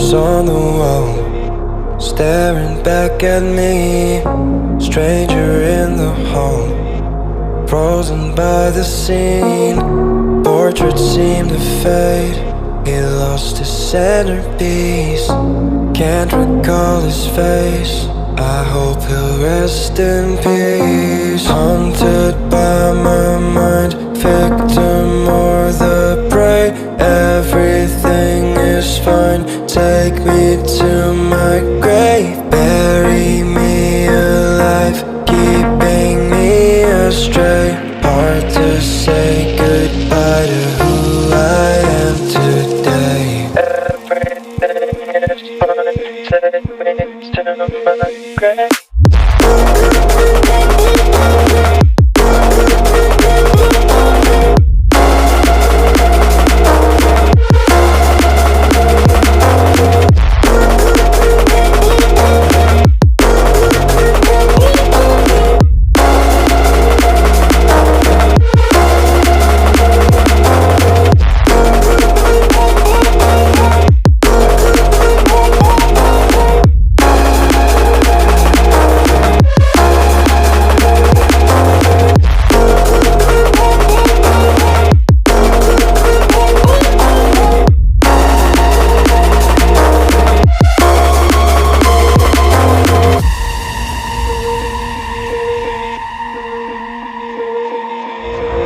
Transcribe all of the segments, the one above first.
photos on the wall, staring back at me. Stranger in the hall, frozen by the scene. Portraits seem to fade, he lost his centerpiece. Can't recall his face, I hope he'll rest in peace. Haunted by my mind, victim or the prey. Everything is fine, take me to my grave. Bury me alive, keeping me astray. Hard to say goodbye to who I am today. Everything is fine, take me to my grave.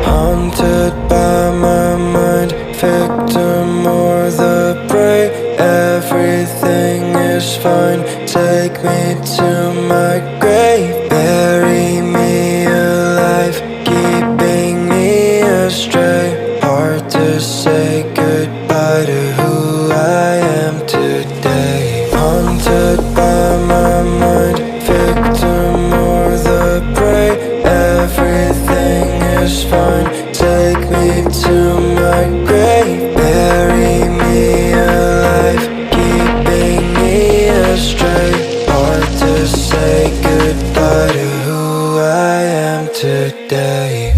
Haunted by my mind, victim or the prey. Everything is fine, take me to my grave. Bury me alive, keeping me astray. Hard to say goodbye to who I am today. Haunted by my mind, victim or the prey. Everything is fine, take me to my grave. Bury me alive, keeping me astray. Hard to say goodbye to who I am today.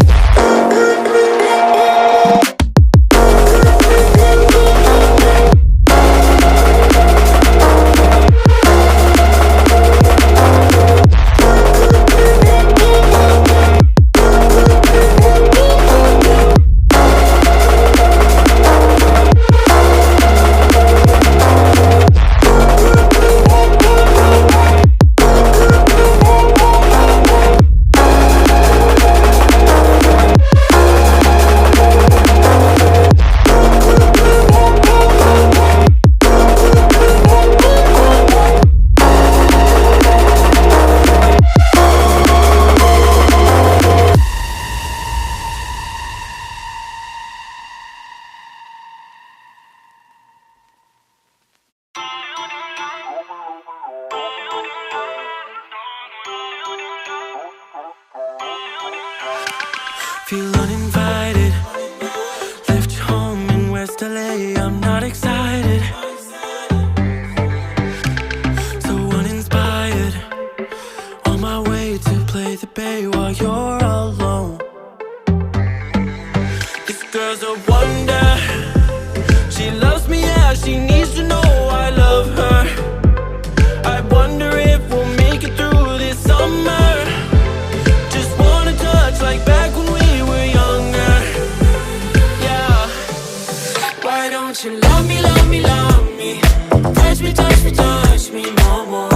Feel uninvited, left you home in West LA. I'm not excited, so uninspired. On my way to play the bay while you're alone. This girl's a wonder, she loves me, yeah, she needs to know I love her. I wonder if we'll make it through this summer. Just wanna touch like back when we were younger. Yeah. Why don't you love me, love me, love me? Touch me, touch me, touch me more, more.